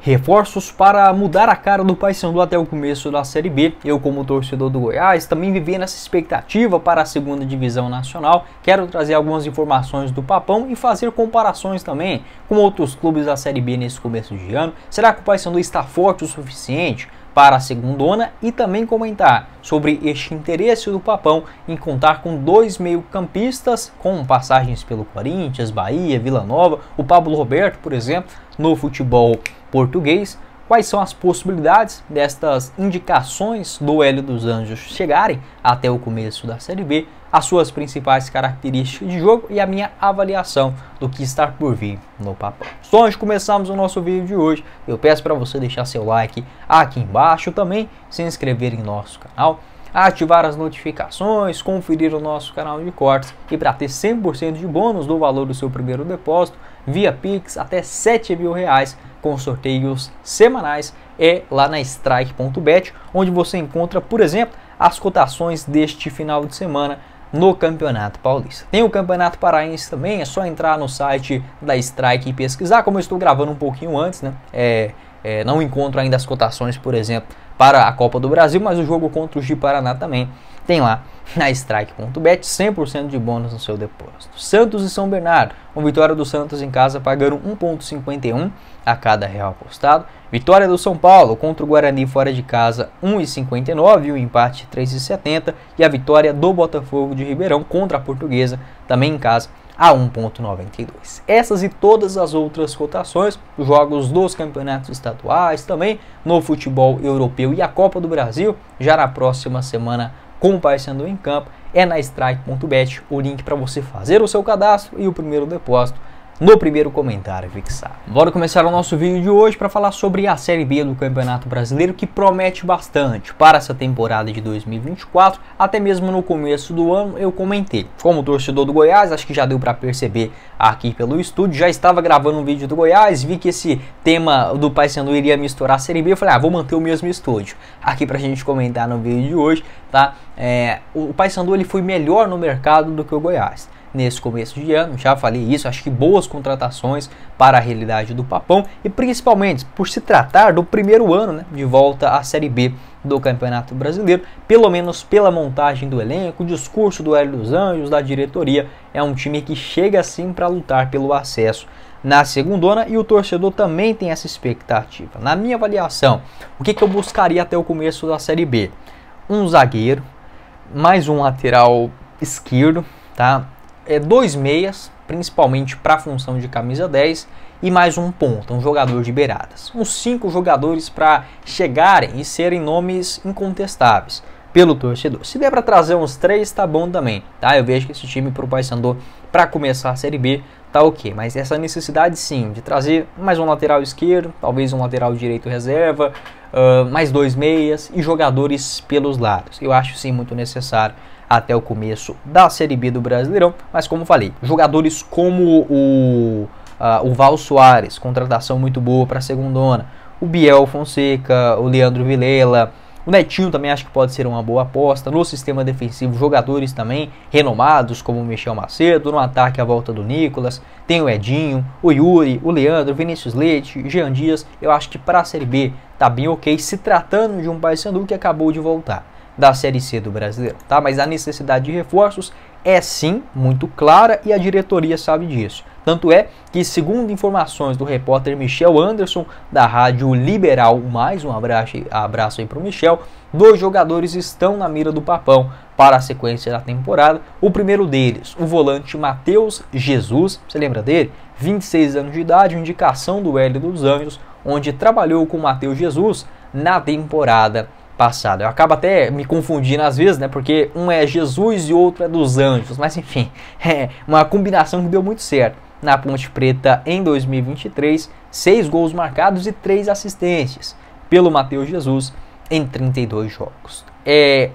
Reforços para mudar a cara do Paysandu até o começo da Série B. Eu, como torcedor do Goiás, também vivi nessa expectativa para a segunda divisão nacional. Quero trazer algumas informações do Papão e fazer comparações também com outros clubes da Série B nesse começo de ano. Será que o Paysandu está forte o suficiente para a segundona? E também comentar sobre este interesse do Papão em contar com dois meio-campistas com passagens pelo Corinthians, Bahia, Vila Nova, o Pablo Roberto, por exemplo, no futebol português. Quais são as possibilidades destas indicações do Hélio dos Anjos chegarem até o começo da Série B, as suas principais características de jogo e a minha avaliação do que está por vir no Papão. Só antes de começarmos o nosso vídeo de hoje, eu peço para você deixar seu like aqui embaixo, também se inscrever em nosso canal, ativar as notificações, conferir o nosso canal de cortes e para ter 100% de bônus do valor do seu primeiro depósito via Pix até R$7.000 com sorteios semanais lá na Strike.bet, onde você encontra, por exemplo, as cotações deste final de semana no Campeonato Paulista. Tem o Campeonato Paraense também, é só entrar no site da Strike e pesquisar. Como eu estou gravando um pouquinho antes, né? Não encontro ainda as cotações, por exemplo, para a Copa do Brasil, mas o jogo contra o Ji-Paraná também tem lá na Strike.bet, 100% de bônus no seu depósito. Santos e São Bernardo, uma vitória do Santos em casa pagando 1,51 a cada real apostado. Vitória do São Paulo contra o Guarani fora de casa 1,59 e o empate 3,70. E a vitória do Botafogo de Ribeirão contra a Portuguesa também em casa a 1,92. Essas e todas as outras cotações, os jogos dos campeonatos estaduais, também no futebol europeu e a Copa do Brasil, já na próxima semana com o Paysandu em campo, é na Strike.bet, o link para você fazer o seu cadastro e o primeiro depósito no primeiro comentário fixado. Bora começar o nosso vídeo de hoje para falar sobre a Série B do Campeonato Brasileiro, que promete bastante para essa temporada de 2024. Até mesmo no começo do ano eu comentei. Como torcedor do Goiás, acho que já deu para perceber aqui pelo estúdio, já estava gravando um vídeo do Goiás, vi que esse tema do Paysandu iria misturar a Série B, eu falei, vou manter o mesmo estúdio aqui para a gente comentar no vídeo de hoje, tá? O Paysandu ele foi melhor no mercado do que o Goiás nesse começo de ano, já falei isso, acho que boas contratações para a realidade do Papão e principalmente por se tratar do primeiro ano, né, de volta à Série B do Campeonato Brasileiro, pelo menos pela montagem do elenco, o discurso do Hélio dos Anjos, da diretoria, é um time que chega assim para lutar pelo acesso na segundona e o torcedor também tem essa expectativa. Na minha avaliação, o que eu buscaria até o começo da Série B? Um zagueiro, mais um lateral esquerdo, tá? Dois meias, principalmente para a função de camisa 10, e mais um ponta, um jogador de beiradas. Uns 5 jogadores para chegarem e serem nomes incontestáveis pelo torcedor. Se der para trazer uns 3, tá bom também, tá? Eu vejo que esse time pro Paysandu, para começar a Série B, tá ok. Mas essa necessidade sim, de trazer mais um lateral esquerdo, talvez um lateral direito reserva, mais 2 meias e jogadores pelos lados. Eu acho sim muito necessário até o começo da Série B do Brasileirão, mas como falei, jogadores como o Val Soares, contratação muito boa para a segundona, o Biel Fonseca, o Leandro Vilela, o Netinho também acho que pode ser uma boa aposta. No sistema defensivo, jogadores também renomados como o Michel Macedo, no ataque a volta do Nicolas, tem o Edinho, o Yuri, o Leandro, Vinícius Leite, Jean Dias. Eu acho que para a Série B tá bem ok, se tratando de um Paysandu que acabou de voltar da Série C do Brasileiro, tá? Mas a necessidade de reforços é sim muito clara e a diretoria sabe disso. Tanto é que, segundo informações do repórter Michel Anderson, da Rádio Liberal, mais um abraço aí para o Michel, 2 jogadores estão na mira do Papão para a sequência da temporada. O primeiro deles, o volante Matheus Jesus, você lembra dele? 26 anos de idade, indicação do Hélio dos Anjos, onde trabalhou com o Matheus Jesus na temporada passada. Eu acabo até me confundindo às vezes, né? Porque um é Jesus e o outro é dos Anjos. Mas enfim, é uma combinação que deu muito certo na Ponte Preta em 2023. 6 gols marcados e 3 assistências pelo Matheus Jesus em 32 jogos.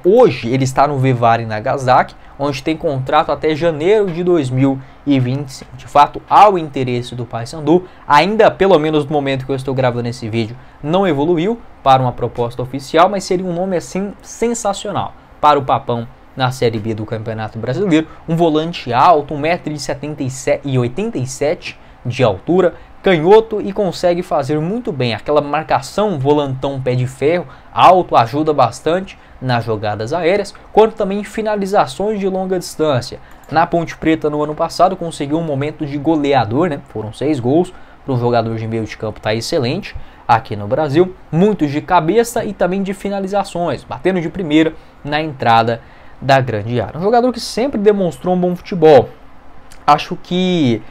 Hoje ele está no Vivari Nagasaki, onde tem contrato até janeiro de 2025. De fato, há o interesse do Paysandu, ainda pelo menos no momento que eu estou gravando esse vídeo, não evoluiu para uma proposta oficial, mas seria um nome assim sensacional para o Papão na Série B do Campeonato Brasileiro. Um volante alto, 1,87 m de altura, canhoto e consegue fazer muito bem aquela marcação volantão pé de ferro, alto, ajuda bastante nas jogadas aéreas, quanto também em finalizações de longa distância. Na Ponte Preta no ano passado conseguiu um momento de goleador, né? Foram 6 gols, para um jogador de meio de campo tá excelente. Aqui no Brasil, muitos de cabeça e também de finalizações, batendo de primeira na entrada da grande área. Um jogador que sempre demonstrou um bom futebol. Acho que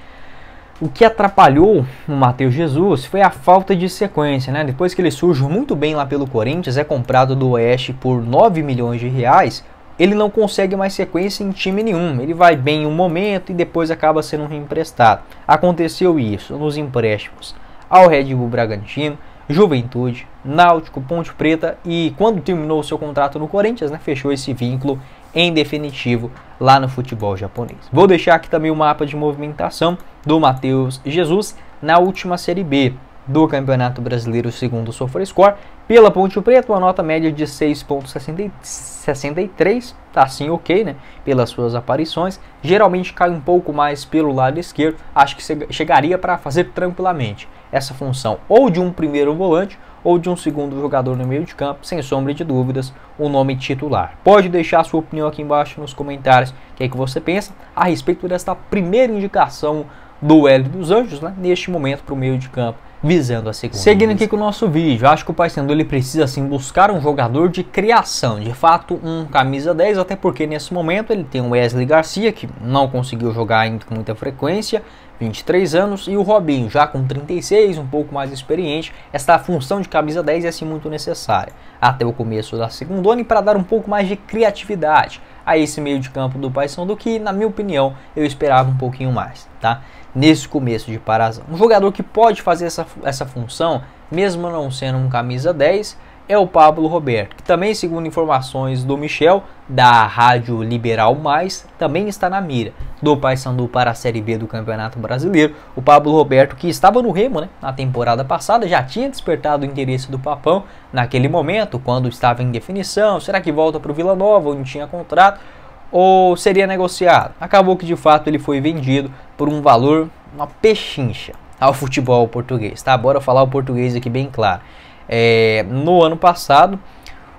o que atrapalhou o Matheus Jesus foi a falta de sequência, né? Depois que ele surge muito bem lá pelo Corinthians, é comprado do Oeste por 9 milhões de reais, ele não consegue mais sequência em time nenhum. Ele vai bem em um momento e depois acaba sendo reemprestado. Aconteceu isso nos empréstimos ao Red Bull Bragantino, Juventude, Náutico, Ponte Preta e quando terminou o seu contrato no Corinthians, né, fechou esse vínculo em definitivo lá no futebol japonês. Vou deixar aqui também o mapa de movimentação do Matheus Jesus na última Série B do Campeonato Brasileiro segundo o SofaScore. Pela Ponte Preta, uma nota média de 6,63, tá assim ok, né? Pelas suas aparições. Geralmente cai um pouco mais pelo lado esquerdo, acho que chegaria para fazer tranquilamente essa função ou de um primeiro volante ou de um segundo jogador no meio de campo, sem sombra de dúvidas, o nome titular. Pode deixar a sua opinião aqui embaixo nos comentários, o que é que você pensa a respeito desta primeira indicação do Hélio dos Anjos, né, neste momento para o meio de campo, visando a segunda. Seguindo aqui com o nosso vídeo, acho que o Paysandu ele precisa sim buscar um jogador de criação, de fato um camisa 10, até porque nesse momento ele tem o Wesley Garcia, que não conseguiu jogar ainda com muita frequência, 23 anos, e o Robinho, já com 36, um pouco mais experiente. Esta função de camisa 10 é assim muito necessária até o começo da segunda ano e para dar um pouco mais de criatividade a esse meio de campo do Paysandu, que na minha opinião eu esperava um pouquinho mais, tá? Nesse começo de Parazão. Um jogador que pode fazer essa função, mesmo não sendo um camisa 10, é o Pablo Roberto, que também, segundo informações do Michel, da Rádio Liberal Mais, também está na mira do Paysandu para a Série B do Campeonato Brasileiro. O Pablo Roberto, que estava no Remo, né, na temporada passada, já tinha despertado o interesse do Papão naquele momento, quando estava em definição. Será que volta para o Vila Nova, onde tinha contrato, ou seria negociado? Acabou que de fato ele foi vendido por um valor, uma pechincha, ao futebol português, tá? Bora falar o português aqui bem claro. No ano passado,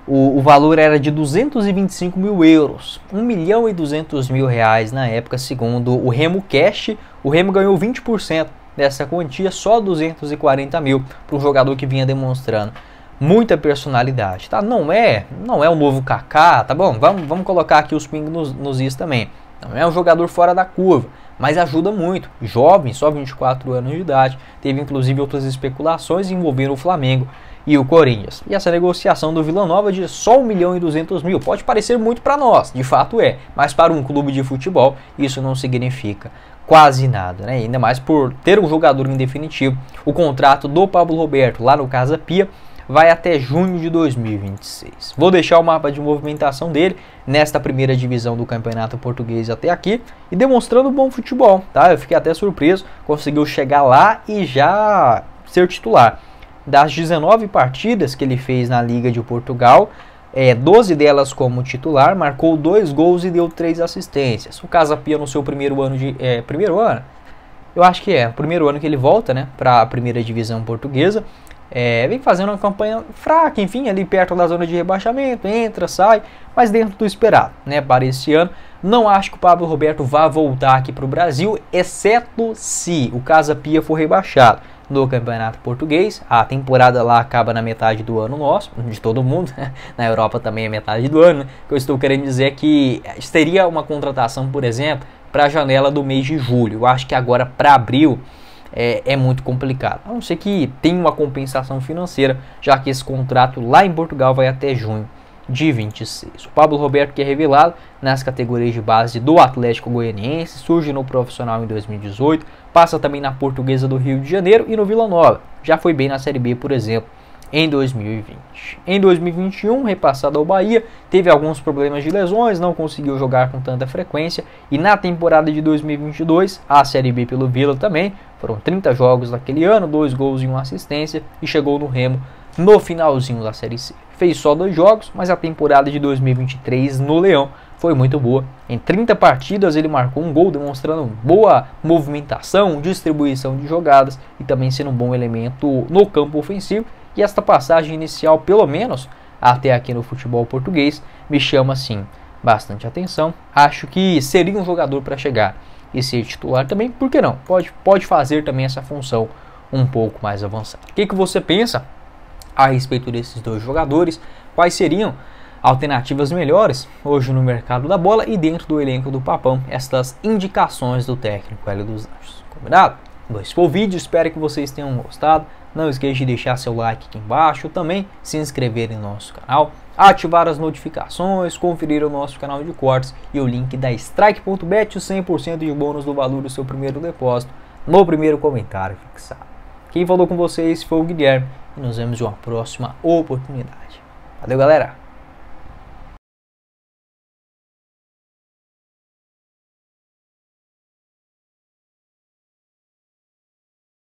o valor era de 225 mil euros, 1 milhão e 200 mil reais na época, segundo o Remo Cash. O Remo ganhou 20% dessa quantia, só 240 mil, para um jogador que vinha demonstrando muita personalidade, tá? Não é o novo Kaká, tá bom? Vamos colocar aqui os pingos nos is também. Não é um jogador fora da curva, mas ajuda muito. Jovem, só 24 anos de idade. Teve inclusive outras especulações envolvendo o Flamengo e o Corinthians. E essa negociação do Vila Nova de só 1 milhão e 200 mil pode parecer muito para nós, de fato é, mas para um clube de futebol isso não significa quase nada, né? Ainda mais por ter um jogador em definitivo. O contrato do Pablo Roberto lá no Casa Pia vai até junho de 2026. Vou deixar o mapa de movimentação dele nesta primeira divisão do Campeonato Português até aqui e demonstrando bom futebol, tá? Eu fiquei até surpreso, conseguiu chegar lá e já ser titular. Das 19 partidas que ele fez na Liga de Portugal, 12 delas como titular, marcou 2 gols e deu 3 assistências. O Casa Pia no seu primeiro ano de... primeiro ano? Eu acho que é o primeiro ano que ele volta, né, para a primeira divisão portuguesa. Vem fazendo uma campanha fraca, enfim, ali perto da zona de rebaixamento, entra, sai, mas dentro do esperado, né, para esse ano. Não acho que o Pablo Roberto vá voltar aqui para o Brasil, exceto se o Casa Pia for rebaixado no Campeonato Português. A temporada lá acaba na metade do ano nosso, de todo mundo, né? Na Europa também é metade do ano, né? O que eu estou querendo dizer é que seria uma contratação, por exemplo, para a janela do mês de julho. Eu acho que agora para abril é muito complicado, a não ser que tenha uma compensação financeira, já que esse contrato lá em Portugal vai até junho de 26. O Pablo Roberto, que é revelado nas categorias de base do Atlético Goianiense, surge no profissional em 2018, passa também na Portuguesa do Rio de Janeiro e no Vila Nova. Já foi bem na Série B, por exemplo, em 2020. Em 2021, repassado ao Bahia, teve alguns problemas de lesões, não conseguiu jogar com tanta frequência, e na temporada de 2022, a Série B pelo Vila também, foram 30 jogos naquele ano, 2 gols e 1 assistência, e chegou no Remo no finalzinho da Série C. fez só 2 jogos, mas a temporada de 2023 no Leão foi muito boa. Em 30 partidas ele marcou um gol, demonstrando boa movimentação, distribuição de jogadas e também sendo um bom elemento no campo ofensivo. E esta passagem inicial, pelo menos até aqui no futebol português, me chama assim bastante atenção. Acho que seria um jogador para chegar e ser titular também, por que não? Pode fazer também essa função um pouco mais avançada. O que você pensa a respeito desses 2 jogadores? Quais seriam alternativas melhores hoje no mercado da bola e dentro do elenco do Papão? Estas indicações do técnico Hélio dos Anjos. Combinado? Esse foi o vídeo, espero que vocês tenham gostado. Não esqueça de deixar seu like aqui embaixo, também se inscrever no nosso canal, ativar as notificações, conferir o nosso canal de cortes e o link da Strike.bet, o 100% de bônus do valor do seu primeiro depósito no primeiro comentário fixado. Quem falou com vocês foi o Guilherme e nos vemos em uma próxima oportunidade. Valeu, galera!